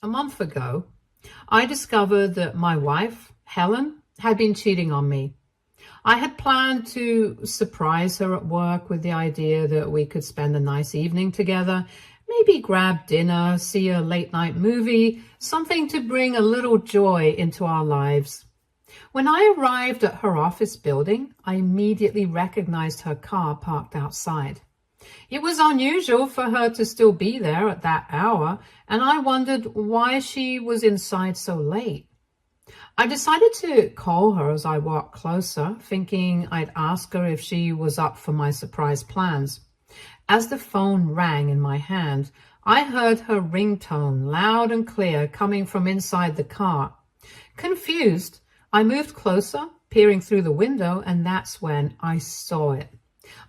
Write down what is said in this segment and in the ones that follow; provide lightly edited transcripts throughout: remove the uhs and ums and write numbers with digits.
A month ago, I discovered that my wife, Helen, had been cheating on me. I had planned to surprise her at work with the idea that we could spend a nice evening together, maybe grab dinner, see a late night movie, something to bring a little joy into our lives. When I arrived at her office building, I immediately recognized her car parked outside. It was unusual for her to still be there at that hour, and I wondered why she was inside so late. I decided to call her as I walked closer, thinking I'd ask her if she was up for my surprise plans. As the phone rang in my hand, I heard her ringtone loud and clear coming from inside the car. Confused, I moved closer, peering through the window, and that's when I saw it.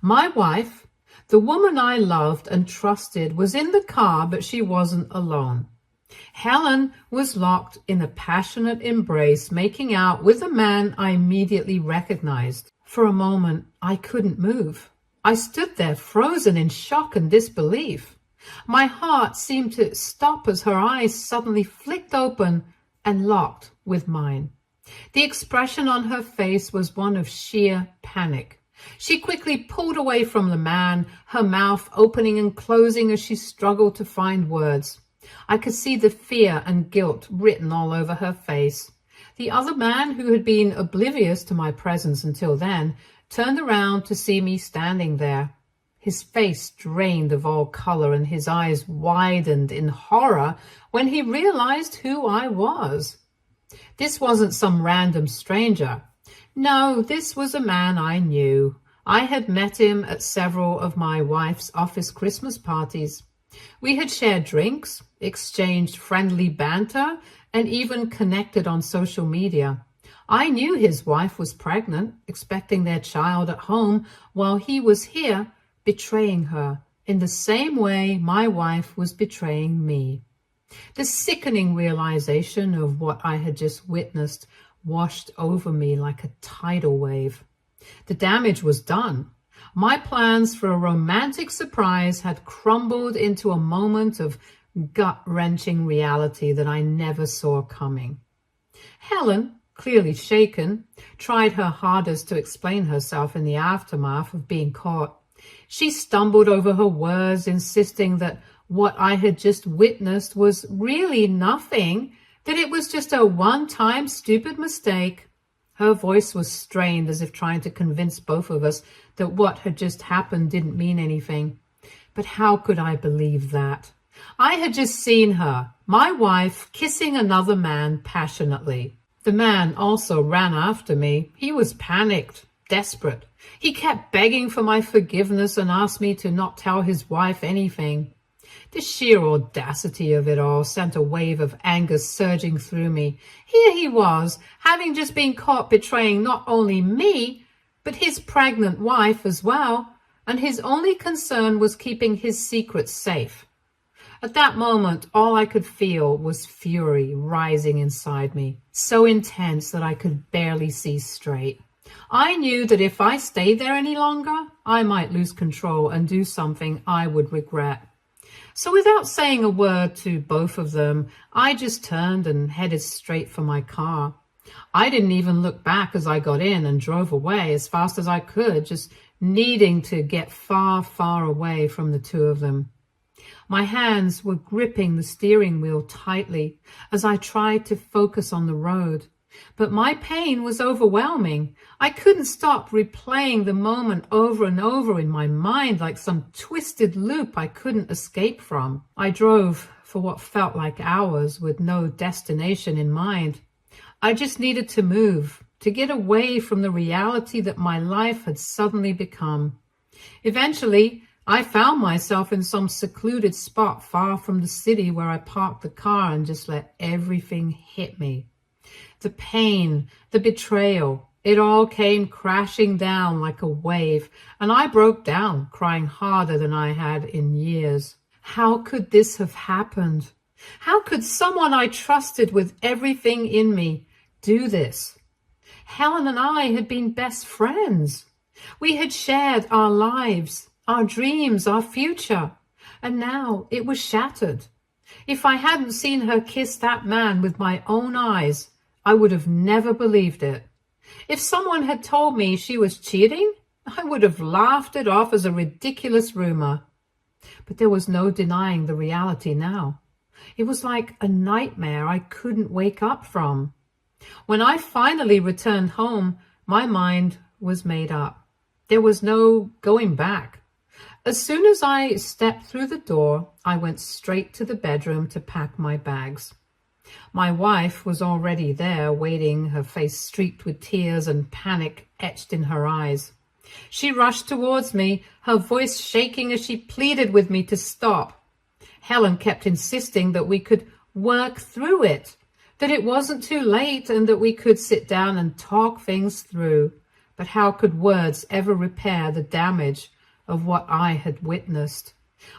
My wife, the woman I loved and trusted, was in the car, but she wasn't alone. Helen was locked in a passionate embrace, making out with a man I immediately recognized. For a moment, I couldn't move. I stood there frozen in shock and disbelief. My heart seemed to stop as her eyes suddenly flicked open and locked with mine. The expression on her face was one of sheer panic. She quickly pulled away from the man, her mouth opening and closing as she struggled to find words. I could see the fear and guilt written all over her face. The other man, who had been oblivious to my presence until then, turned around to see me standing there. His face drained of all color and his eyes widened in horror when he realized who I was. This wasn't some random stranger. No, this was a man I knew. I had met him at several of my wife's office Christmas parties. We had shared drinks, exchanged friendly banter, and even connected on social media. I knew his wife was pregnant, expecting their child at home, while he was here betraying her in the same way my wife was betraying me. The sickening realization of what I had just witnessed washed over me like a tidal wave. The damage was done. My plans for a romantic surprise had crumbled into a moment of gut-wrenching reality that I never saw coming. Helen, clearly shaken, tried her hardest to explain herself in the aftermath of being caught. She stumbled over her words, insisting that what I had just witnessed was really nothing, that it was just a one-time stupid mistake. Her voice was strained, as if trying to convince both of us that what had just happened didn't mean anything. But how could I believe that? I had just seen her, my wife, kissing another man passionately. The man also ran after me. He was panicked, desperate. He kept begging for my forgiveness and asked me to not tell his wife anything. The sheer audacity of it all sent a wave of anger surging through me. Here he was, having just been caught betraying not only me, but his pregnant wife as well, and his only concern was keeping his secret safe. At that moment, all I could feel was fury rising inside me, so intense that I could barely see straight. I knew that if I stayed there any longer, I might lose control and do something I would regret. So without saying a word to both of them, I just turned and headed straight for my car. I didn't even look back as I got in and drove away as fast as I could, just needing to get far, far away from the two of them. My hands were gripping the steering wheel tightly as I tried to focus on the road. But my pain was overwhelming. I couldn't stop replaying the moment over and over in my mind like some twisted loop I couldn't escape from. I drove for what felt like hours with no destination in mind. I just needed to move, to get away from the reality that my life had suddenly become. Eventually, I found myself in some secluded spot far from the city where I parked the car and just let everything hit me. The pain, the betrayal, it all came crashing down like a wave, and I broke down, crying harder than I had in years. How could this have happened? How could someone I trusted with everything in me do this? Helen and I had been best friends. We had shared our lives, our dreams, our future, and now it was shattered. If I hadn't seen her kiss that man with my own eyes, I would have never believed it. If someone had told me she was cheating, I would have laughed it off as a ridiculous rumor. But there was no denying the reality now. It was like a nightmare I couldn't wake up from. When I finally returned home, my mind was made up. There was no going back. As soon as I stepped through the door, I went straight to the bedroom to pack my bags. My wife was already there waiting, her face streaked with tears and panic etched in her eyes. She rushed towards me, her voice shaking as she pleaded with me to stop. Helen kept insisting that we could work through it, that it wasn't too late and that we could sit down and talk things through. But how could words ever repair the damage of what I had witnessed?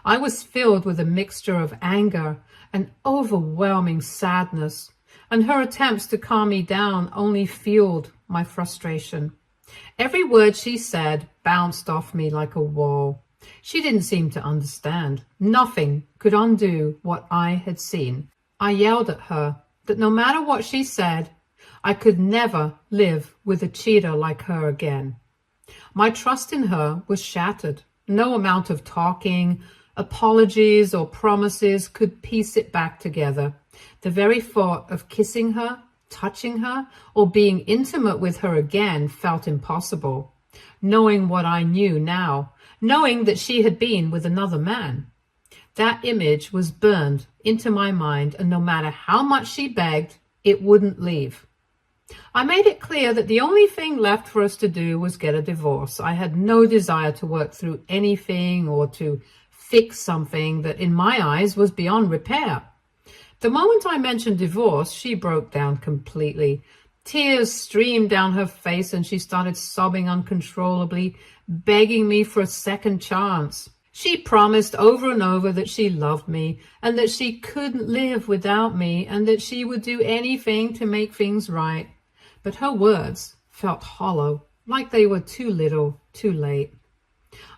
I was filled with a mixture of anger and overwhelming sadness, and her attempts to calm me down only fueled my frustration. Every word she said bounced off me like a wall. She didn't seem to understand. Nothing could undo what I had seen. I yelled at her that no matter what she said, I could never live with a cheater like her again. My trust in her was shattered. No amount of talking, apologies, or promises could piece it back together. The very thought of kissing her, touching her, or being intimate with her again felt impossible. Knowing what I knew now, knowing that she had been with another man, that image was burned into my mind, and no matter how much she begged, it wouldn't leave. I made it clear that the only thing left for us to do was get a divorce. I had no desire to work through anything or to fix something that in my eyes was beyond repair. The moment I mentioned divorce, she broke down completely. Tears streamed down her face and she started sobbing uncontrollably, begging me for a second chance. She promised over and over that she loved me and that she couldn't live without me and that she would do anything to make things right. But her words felt hollow, like they were too little, too late.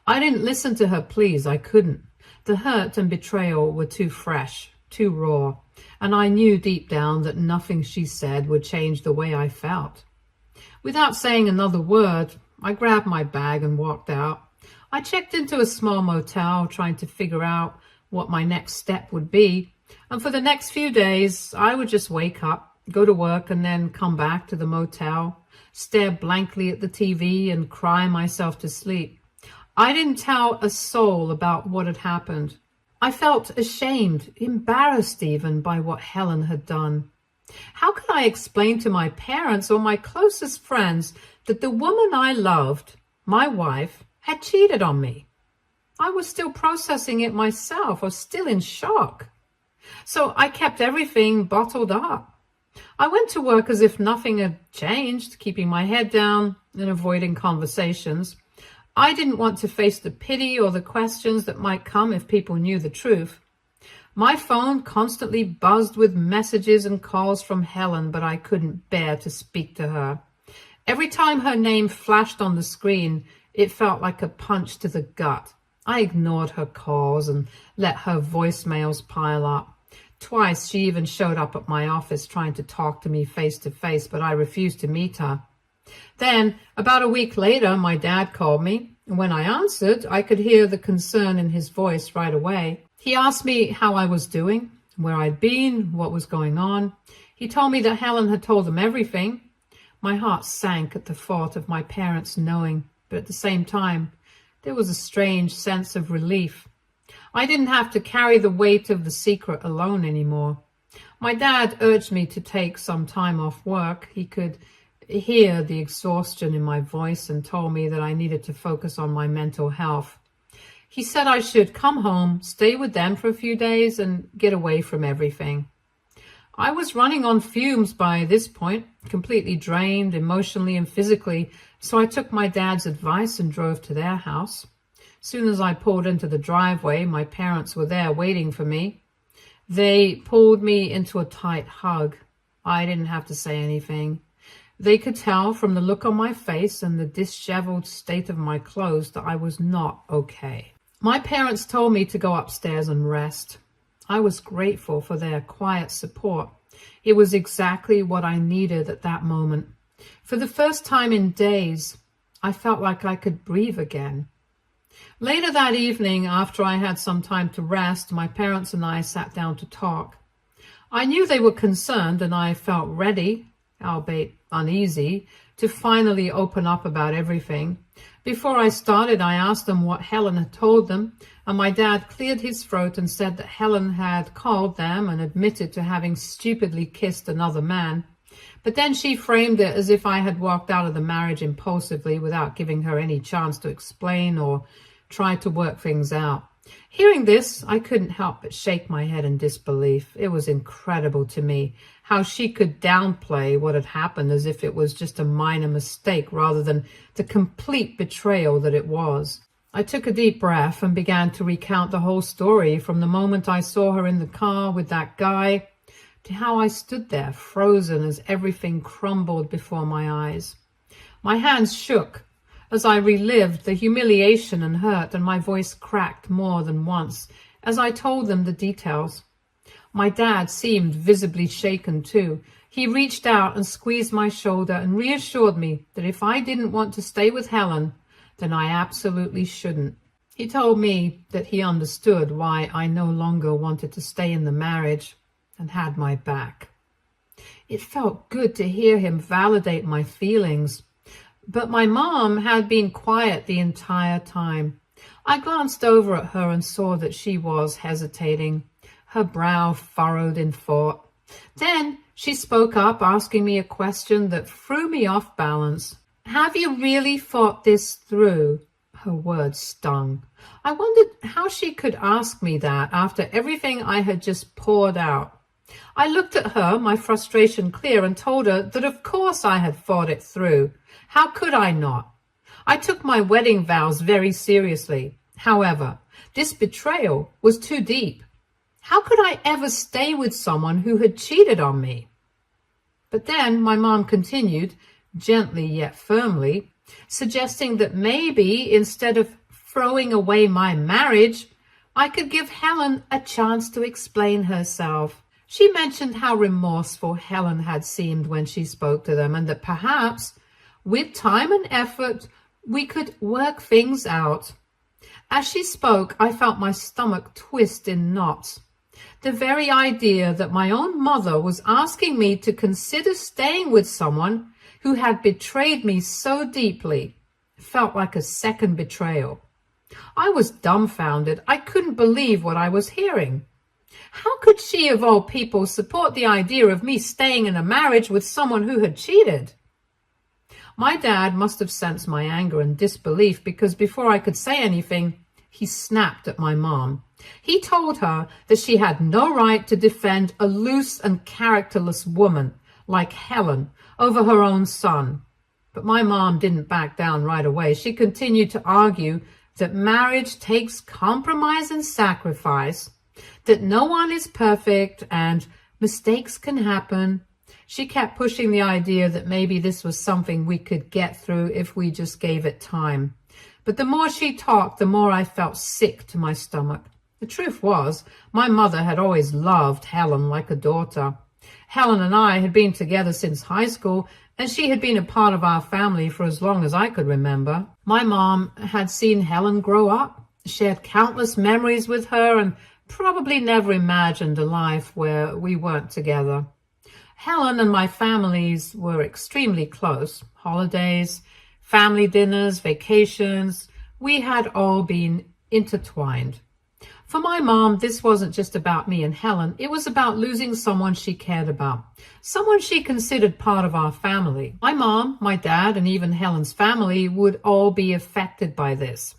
I didn't listen to her pleas. I couldn't. The hurt and betrayal were too fresh, too raw, and I knew deep down that nothing she said would change the way I felt. Without saying another word, I grabbed my bag and walked out. I checked into a small motel, trying to figure out what my next step would be, and for the next few days, I would just wake up, go to work, and then come back to the motel, stare blankly at the TV, and cry myself to sleep. I didn't tell a soul about what had happened. I felt ashamed, embarrassed even by what Helen had done. How could I explain to my parents or my closest friends that the woman I loved, my wife, had cheated on me? I was still processing it myself, or still in shock. So I kept everything bottled up. I went to work as if nothing had changed, keeping my head down and avoiding conversations. I didn't want to face the pity or the questions that might come if people knew the truth. My phone constantly buzzed with messages and calls from Helen, but I couldn't bear to speak to her. Every time her name flashed on the screen, it felt like a punch to the gut. I ignored her calls and let her voicemails pile up. Twice she even showed up at my office trying to talk to me face to face, but I refused to meet her. Then, about a week later, my dad called me, and when I answered, I could hear the concern in his voice right away. He asked me how I was doing, where I'd been, what was going on. He told me that Helen had told him everything. My heart sank at the thought of my parents knowing, but at the same time, there was a strange sense of relief. I didn't have to carry the weight of the secret alone anymore. My dad urged me to take some time off work. He could hear the exhaustion in my voice and told me that I needed to focus on my mental health. He said I should come home, stay with them for a few days, and get away from everything. I was running on fumes by this point, completely drained emotionally and physically, so I took my dad's advice and drove to their house. As soon as I pulled into the driveway, my parents were there waiting for me. They pulled me into a tight hug. I didn't have to say anything. They could tell from the look on my face and the disheveled state of my clothes that I was not okay. My parents told me to go upstairs and rest. I was grateful for their quiet support. It was exactly what I needed at that moment. For the first time in days, I felt like I could breathe again. Later that evening, after I had some time to rest, my parents and I sat down to talk. I knew they were concerned, and I felt ready, albeit uneasy, to finally open up about everything. Before I started, I asked them what Helen had told them, and my dad cleared his throat and said that Helen had called them and admitted to having stupidly kissed another man. But then she framed it as if I had walked out of the marriage impulsively without giving her any chance to explain or try to work things out. Hearing this, I couldn't help but shake my head in disbelief. It was incredible to me how she could downplay what had happened as if it was just a minor mistake rather than the complete betrayal that it was. I took a deep breath and began to recount the whole story, from the moment I saw her in the car with that guy to how I stood there frozen as everything crumbled before my eyes. My hands shook as I relived the humiliation and hurt, and my voice cracked more than once as I told them the details. My dad seemed visibly shaken too. He reached out and squeezed my shoulder and reassured me that if I didn't want to stay with Helen, then I absolutely shouldn't. He told me that he understood why I no longer wanted to stay in the marriage and had my back. It felt good to hear him validate my feelings. But my mom had been quiet the entire time. I glanced over at her and saw that she was hesitating, her brow furrowed in thought. Then she spoke up, asking me a question that threw me off balance. "Have you really thought this through?" Her words stung. I wondered how she could ask me that after everything I had just poured out. I looked at her, my frustration clear, and told her that of course I had thought it through. How could I not? I took my wedding vows very seriously. However, this betrayal was too deep. How could I ever stay with someone who had cheated on me? But then my mom continued, gently yet firmly, suggesting that maybe instead of throwing away my marriage, I could give Helen a chance to explain herself. She mentioned how remorseful Helen had seemed when she spoke to them, and that perhaps, with time and effort, we could work things out. As she spoke, I felt my stomach twist in knots. The very idea that my own mother was asking me to consider staying with someone who had betrayed me so deeply felt like a second betrayal. I was dumbfounded. I couldn't believe what I was hearing. How could she, of all people, support the idea of me staying in a marriage with someone who had cheated? My dad must have sensed my anger and disbelief, because before I could say anything, he snapped at my mom. He told her that she had no right to defend a loose and characterless woman like Helen over her own son. But my mom didn't back down right away. She continued to argue that marriage takes compromise and sacrifice, that no one is perfect and mistakes can happen. She kept pushing the idea that maybe this was something we could get through if we just gave it time. But the more she talked, the more I felt sick to my stomach. The truth was, my mother had always loved Helen like a daughter. Helen and I had been together since high school, and she had been a part of our family for as long as I could remember. My mom had seen Helen grow up, shared countless memories with her, and probably never imagined a life where we weren't together. Helen and my families were extremely close. Holidays, family dinners, vacations, we had all been intertwined. For my mom, this wasn't just about me and Helen. It was about losing someone she cared about, someone she considered part of our family. My mom, my dad, and even Helen's family would all be affected by this.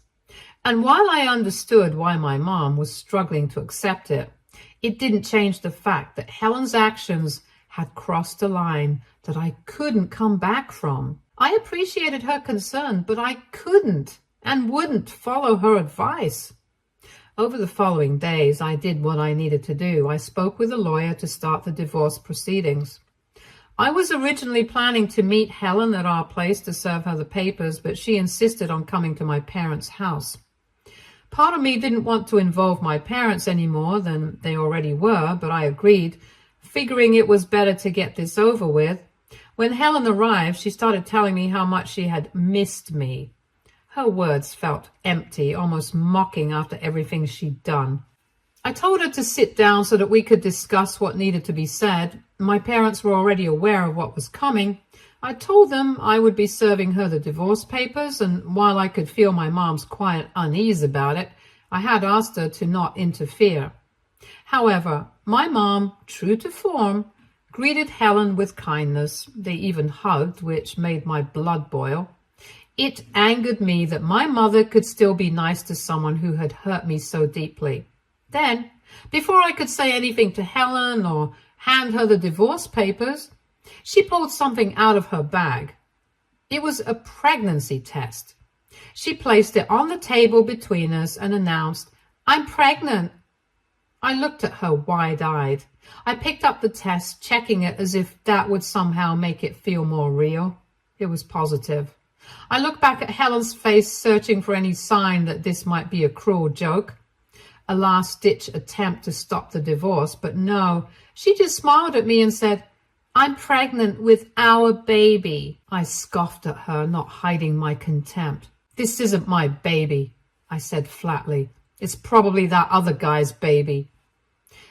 And while I understood why my mom was struggling to accept it, it didn't change the fact that Helen's actions had crossed a line that I couldn't come back from. I appreciated her concern, but I couldn't and wouldn't follow her advice. Over the following days, I did what I needed to do. I spoke with a lawyer to start the divorce proceedings. I was originally planning to meet Helen at our place to serve her the papers, but she insisted on coming to my parents' house. Part of me didn't want to involve my parents any more than they already were, but I agreed, figuring it was better to get this over with. When Helen arrived, she started telling me how much she had missed me. Her words felt empty, almost mocking after everything she'd done. I told her to sit down so that we could discuss what needed to be said. My parents were already aware of what was coming. I told them I would be serving her the divorce papers, and while I could feel my mom's quiet unease about it, I had asked her to not interfere. However, my mom, true to form, greeted Helen with kindness. They even hugged, which made my blood boil. It angered me that my mother could still be nice to someone who had hurt me so deeply. Then, before I could say anything to Helen or hand her the divorce papers, she pulled something out of her bag. It was a pregnancy test. She placed it on the table between us and announced, "I'm pregnant." I looked at her wide-eyed. I picked up the test, checking it as if that would somehow make it feel more real. It was positive. I looked back at Helen's face, searching for any sign that this might be a cruel joke, a last-ditch attempt to stop the divorce, but no, she just smiled at me and said, "I'm pregnant with our baby." I scoffed at her, not hiding my contempt. "This isn't my baby," I said flatly. "It's probably that other guy's baby."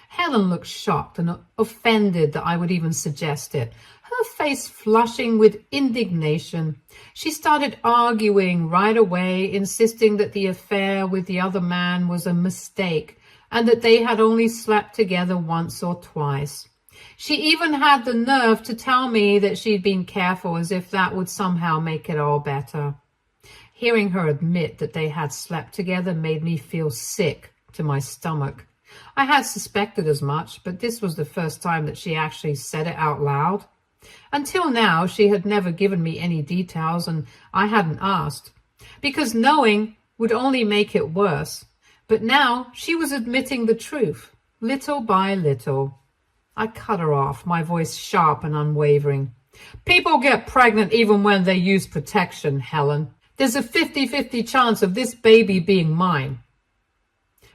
Helen looked shocked and offended that I would even suggest it, her face flushing with indignation. She started arguing right away, insisting that the affair with the other man was a mistake and that they had only slept together once or twice. She even had the nerve to tell me that she'd been careful, as if that would somehow make it all better. Hearing her admit that they had slept together made me feel sick to my stomach. I had suspected as much, but this was the first time that she actually said it out loud. Until now, she had never given me any details, and I hadn't asked, because knowing would only make it worse. But now she was admitting the truth, little by little. I cut her off, my voice sharp and unwavering. "People get pregnant even when they use protection, Helen. There's a 50-50 chance of this baby being mine."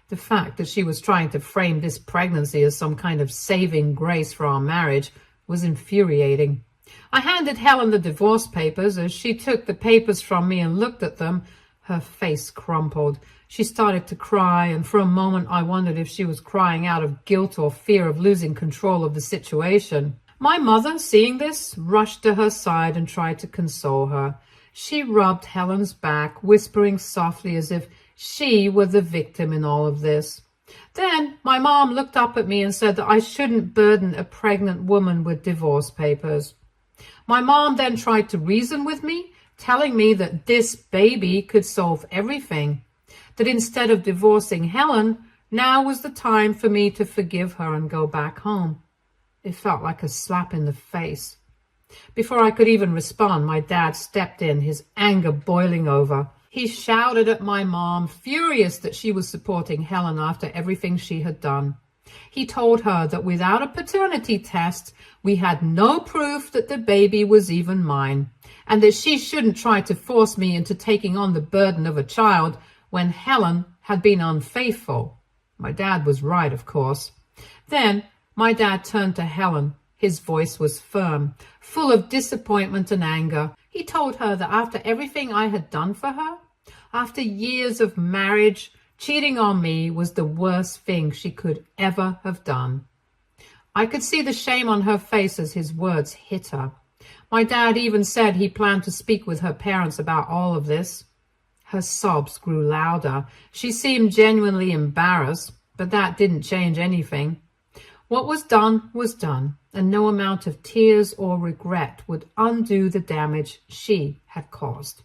The fact that she was trying to frame this pregnancy as some kind of saving grace for our marriage was infuriating. I handed Helen the divorce papers. As she took the papers from me and looked at them, her face crumpled. She started to cry, and for a moment I wondered if she was crying out of guilt or fear of losing control of the situation. My mother, seeing this, rushed to her side and tried to console her. She rubbed Helen's back, whispering softly as if she were the victim in all of this. Then my mom looked up at me and said that I shouldn't burden a pregnant woman with divorce papers. My mom then tried to reason with me, telling me that this baby could solve everything, that instead of divorcing Helen, now was the time for me to forgive her and go back home. It felt like a slap in the face. Before I could even respond, my dad stepped in, his anger boiling over. He shouted at my mom, furious that she was supporting Helen after everything she had done. He told her that without a paternity test, we had no proof that the baby was even mine, and that she shouldn't try to force me into taking on the burden of a child when Helen had been unfaithful. My dad was right, of course. Then my dad turned to Helen. His voice was firm, full of disappointment and anger. He told her that after everything I had done for her, after years of marriage, cheating on me was the worst thing she could ever have done. I could see the shame on her face as his words hit her. My dad even said he planned to speak with her parents about all of this. Her sobs grew louder. She seemed genuinely embarrassed, but that didn't change anything. What was done, and no amount of tears or regret would undo the damage she had caused.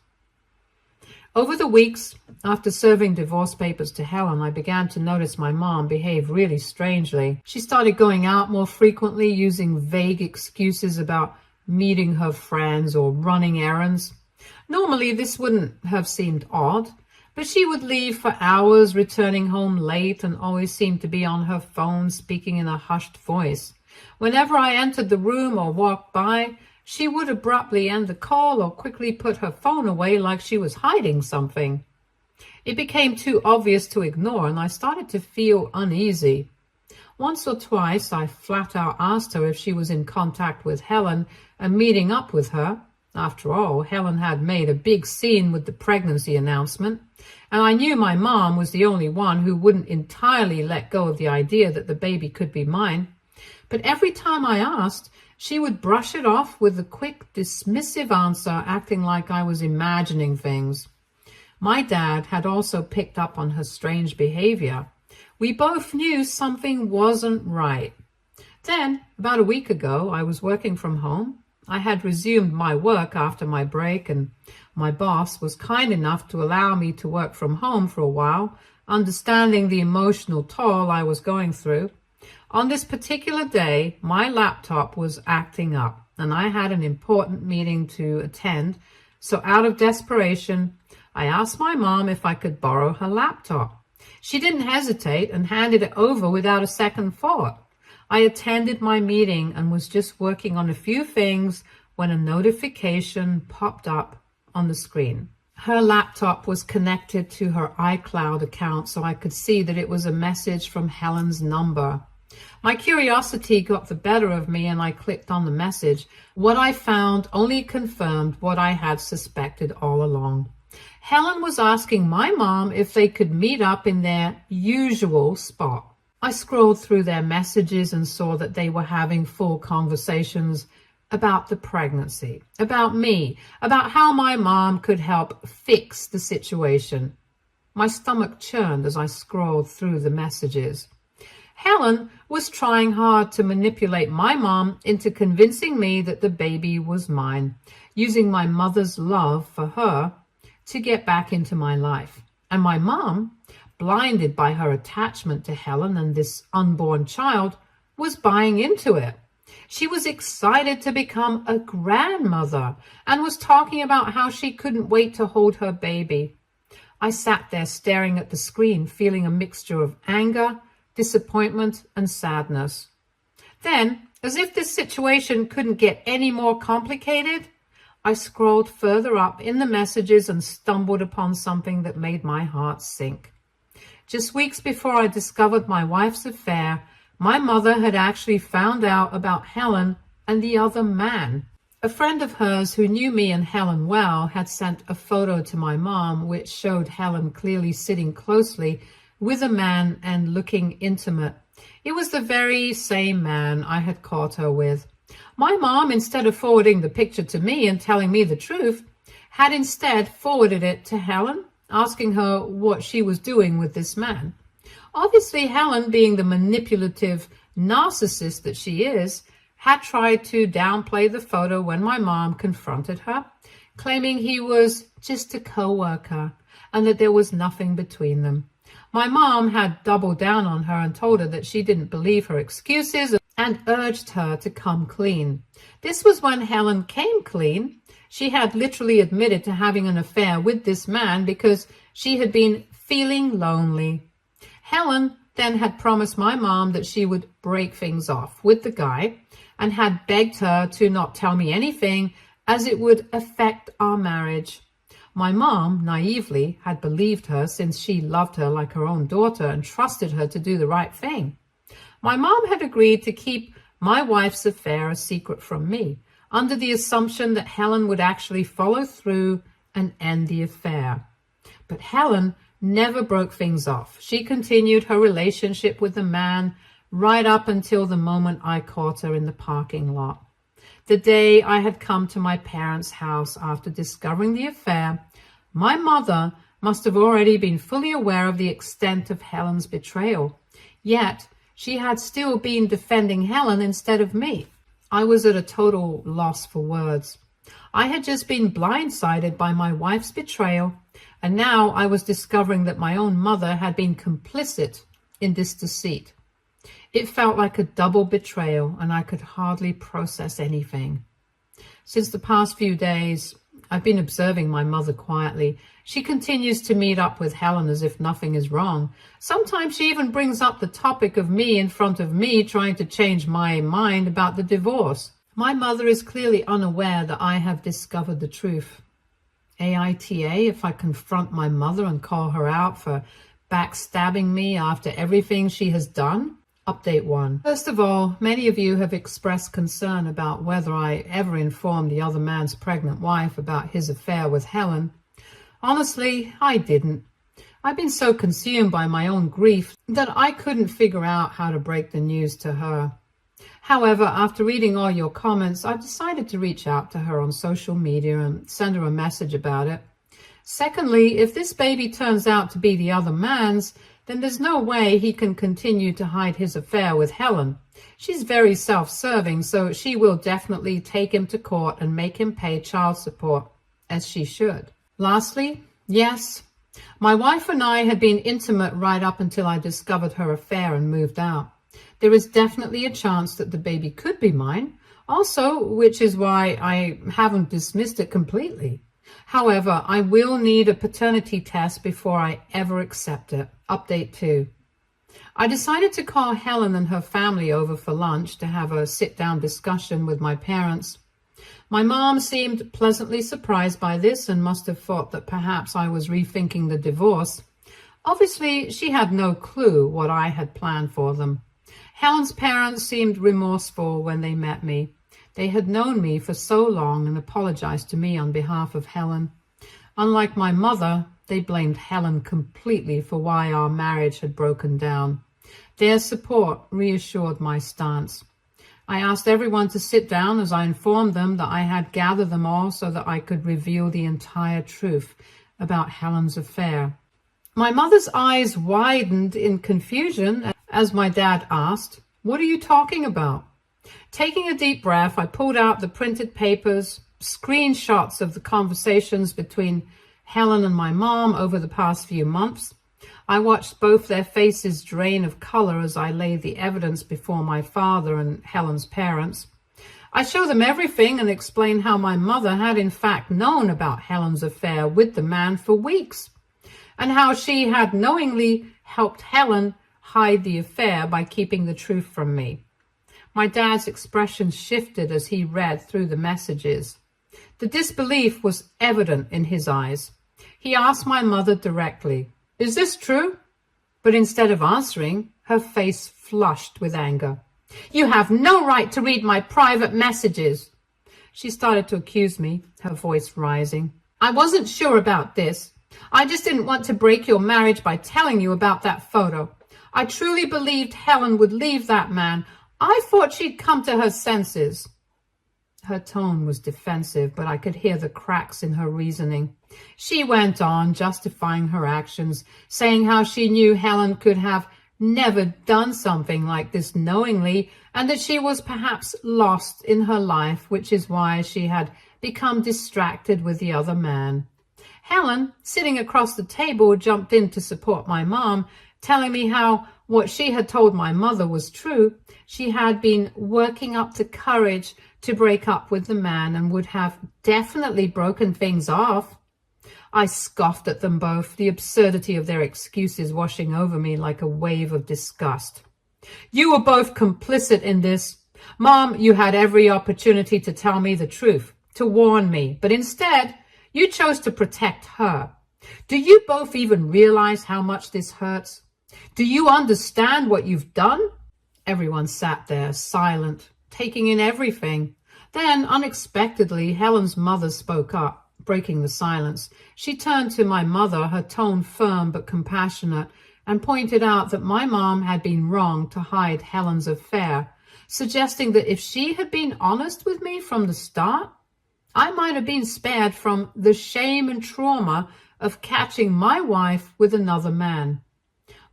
Over the weeks, after serving divorce papers to Helen, I began to notice my mom behave really strangely. She started going out more frequently, using vague excuses about meeting her friends or running errands. Normally, this wouldn't have seemed odd, but she would leave for hours, returning home late, and always seemed to be on her phone, speaking in a hushed voice. Whenever I entered the room or walked by, she would abruptly end the call or quickly put her phone away like she was hiding something. It became too obvious to ignore, and I started to feel uneasy. Once or twice, I flat out asked her if she was in contact with Helen and meeting up with her. After all, Helen had made a big scene with the pregnancy announcement, and I knew my mom was the only one who wouldn't entirely let go of the idea that the baby could be mine. But every time I asked, she would brush it off with a quick, dismissive answer, acting like I was imagining things. My dad had also picked up on her strange behavior. We both knew something wasn't right. Then, about a week ago, I was working from home. I had resumed my work after my break, and my boss was kind enough to allow me to work from home for a while, understanding the emotional toll I was going through. On this particular day, my laptop was acting up, and I had an important meeting to attend, so out of desperation, I asked my mom if I could borrow her laptop. She didn't hesitate and handed it over without a second thought. I attended my meeting and was just working on a few things when a notification popped up on the screen. Her laptop was connected to her iCloud account, so I could see that it was a message from Helen's number. My curiosity got the better of me, and I clicked on the message. What I found only confirmed what I had suspected all along. Helen was asking my mom if they could meet up in their usual spot. I scrolled through their messages and saw that they were having full conversations about the pregnancy, about me, about how my mom could help fix the situation. My stomach churned as I scrolled through the messages. Helen was trying hard to manipulate my mom into convincing me that the baby was mine, using my mother's love for her to get back into my life. And my mom, blinded by her attachment to Helen and this unborn child, was buying into it. She was excited to become a grandmother and was talking about how she couldn't wait to hold her baby. I sat there staring at the screen, feeling a mixture of anger, disappointment, and sadness. Then, as if this situation couldn't get any more complicated, I scrolled further up in the messages and stumbled upon something that made my heart sink. Just weeks before I discovered my wife's affair, my mother had actually found out about Helen and the other man. A friend of hers who knew me and Helen well had sent a photo to my mom which showed Helen clearly sitting closely with a man and looking intimate. It was the very same man I had caught her with. My mom, instead of forwarding the picture to me and telling me the truth, had instead forwarded it to Helen, asking her what she was doing with this man. Obviously, Helen, being the manipulative narcissist that she is, had tried to downplay the photo when my mom confronted her, claiming he was just a co-worker and that there was nothing between them. My mom had doubled down on her and told her that she didn't believe her excuses and urged her to come clean. This was when Helen came clean. She had literally admitted to having an affair with this man because she had been feeling lonely. Helen then had promised my mom that she would break things off with the guy and had begged her to not tell me anything as it would affect our marriage. My mom, naively, had believed her since she loved her like her own daughter and trusted her to do the right thing. My mom had agreed to keep my wife's affair a secret from me, under the assumption that Helen would actually follow through and end the affair. But Helen never broke things off. She continued her relationship with the man right up until the moment I caught her in the parking lot. The day I had come to my parents' house after discovering the affair, my mother must have already been fully aware of the extent of Helen's betrayal. Yet, she had still been defending Helen instead of me. I was at a total loss for words. I had just been blindsided by my wife's betrayal, and now I was discovering that my own mother had been complicit in this deceit. It felt like a double betrayal, and I could hardly process anything. Since the past few days, I've been observing my mother quietly. She continues to meet up with Helen as if nothing is wrong. Sometimes she even brings up the topic of me in front of me, trying to change my mind about the divorce. My mother is clearly unaware that I have discovered the truth. AITA if I confront my mother and call her out for backstabbing me after everything she has done? Update 1. First of all, many of you have expressed concern about whether I ever informed the other man's pregnant wife about his affair with Helen. Honestly, I didn't. I've been so consumed by my own grief that I couldn't figure out how to break the news to her. However, after reading all your comments, I've decided to reach out to her on social media and send her a message about it. Secondly, if this baby turns out to be the other man's, then there's no way he can continue to hide his affair with Helen. She's very self-serving, so she will definitely take him to court and make him pay child support, as she should. Lastly, yes, my wife and I had been intimate right up until I discovered her affair and moved out. There is definitely a chance that the baby could be mine, also, which is why I haven't dismissed it completely. However, I will need a paternity test before I ever accept it. Update 2. I decided to call Helen and her family over for lunch to have a sit-down discussion with my parents. My mom seemed pleasantly surprised by this and must have thought that perhaps I was rethinking the divorce. Obviously, she had no clue what I had planned for them. Helen's parents seemed remorseful when they met me. They had known me for so long and apologized to me on behalf of Helen. Unlike my mother, they blamed Helen completely for why our marriage had broken down. Their support reassured my stance. I asked everyone to sit down as I informed them that I had gathered them all so that I could reveal the entire truth about Helen's affair. My mother's eyes widened in confusion as my dad asked, "What are you talking about?" Taking a deep breath, I pulled out the printed papers, screenshots of the conversations between Helen and my mom over the past few months. I watched both their faces drain of color as I laid the evidence before my father and Helen's parents. I showed them everything and explained how my mother had in fact known about Helen's affair with the man for weeks, and how she had knowingly helped Helen hide the affair by keeping the truth from me. My dad's expression shifted as he read through the messages. The disbelief was evident in his eyes. He asked my mother directly, "Is this true?" But instead of answering, her face flushed with anger. "You have no right to read my private messages." She started to accuse me, her voice rising. "I wasn't sure about this. I just didn't want to break your marriage by telling you about that photo. I truly believed Helen would leave that man. I thought she'd come to her senses." Her tone was defensive, but I could hear the cracks in her reasoning. She went on, justifying her actions, saying how she knew Helen could have never done something like this knowingly, and that she was perhaps lost in her life, which is why she had become distracted with the other man. Helen, sitting across the table, jumped in to support my mom, telling me how what she had told my mother was true. She had been working up to courage to break up with the man and would have definitely broken things off. I scoffed at them both, the absurdity of their excuses washing over me like a wave of disgust. "You were both complicit in this. Mom, you had every opportunity to tell me the truth, to warn me, but instead, you chose to protect her. Do you both even realize how much this hurts? Do you understand what you've done?" Everyone sat there, silent, taking in everything. Then, unexpectedly, Helen's mother spoke up, breaking the silence. She turned to my mother, her tone firm but compassionate, and pointed out that my mom had been wrong to hide Helen's affair, suggesting that if she had been honest with me from the start, I might have been spared from the shame and trauma of catching my wife with another man.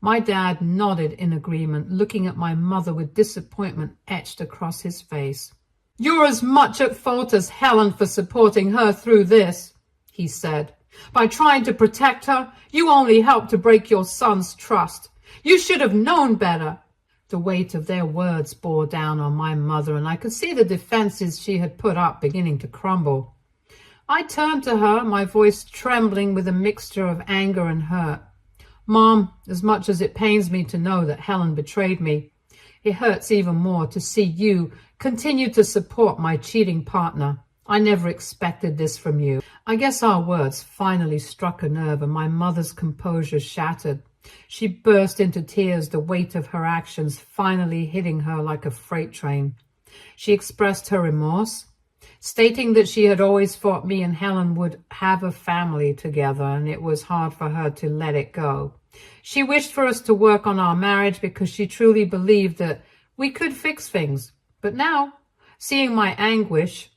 My dad nodded in agreement, looking at my mother with disappointment etched across his face. "You're as much at fault as Helen for supporting her through this," he said. "By trying to protect her, you only helped to break your son's trust. You should have known better." The weight of their words bore down on my mother, and I could see the defenses she had put up beginning to crumble. I turned to her, my voice trembling with a mixture of anger and hurt. "Mom, as much as it pains me to know that Helen betrayed me, it hurts even more to see you continue to support my cheating partner. I never expected this from you. I guess our words finally struck a nerve and my mother's composure shattered. She burst into tears, the weight of her actions finally hitting her like a freight train. She expressed her remorse, stating that she had always thought me and Helen would have a family together and it was hard for her to let it go. She wished for us to work on our marriage because she truly believed that we could fix things. But now, seeing my anguish,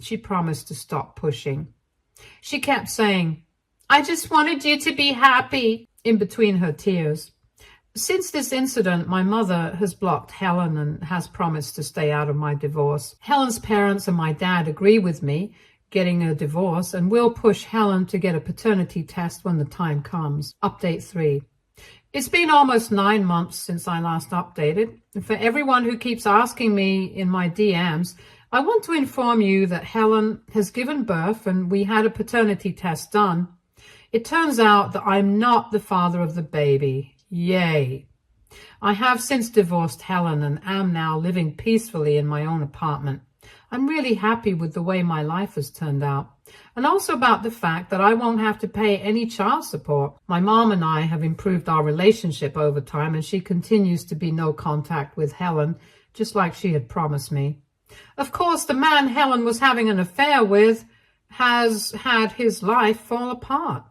she promised to stop pushing. She kept saying, "I just wanted you to be happy," in between her tears. Since this incident, my mother has blocked Helen and has promised to stay out of my divorce. Helen's parents and my dad agree with me getting a divorce and will push Helen to get a paternity test when the time comes. Update 3. It's been almost 9 months since I last updated. And for everyone who keeps asking me in my DMs, I want to inform you that Helen has given birth and we had a paternity test done. It turns out that I'm not the father of the baby. Yay. I have since divorced Helen and am now living peacefully in my own apartment. I'm really happy with the way my life has turned out, and also about the fact that I won't have to pay any child support. My mom and I have improved our relationship over time, and she continues to be no contact with Helen, just like she had promised me. Of course, the man Helen was having an affair with has had his life fall apart.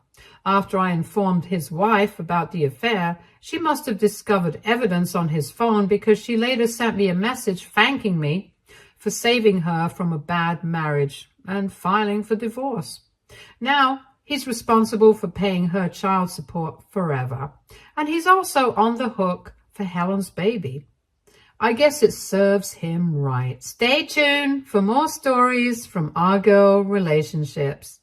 After I informed his wife about the affair, she must have discovered evidence on his phone because she later sent me a message thanking me for saving her from a bad marriage and filing for divorce. Now, he's responsible for paying her child support forever, and he's also on the hook for Helen's baby. I guess it serves him right. Stay tuned for more stories from Our Girl Relationships.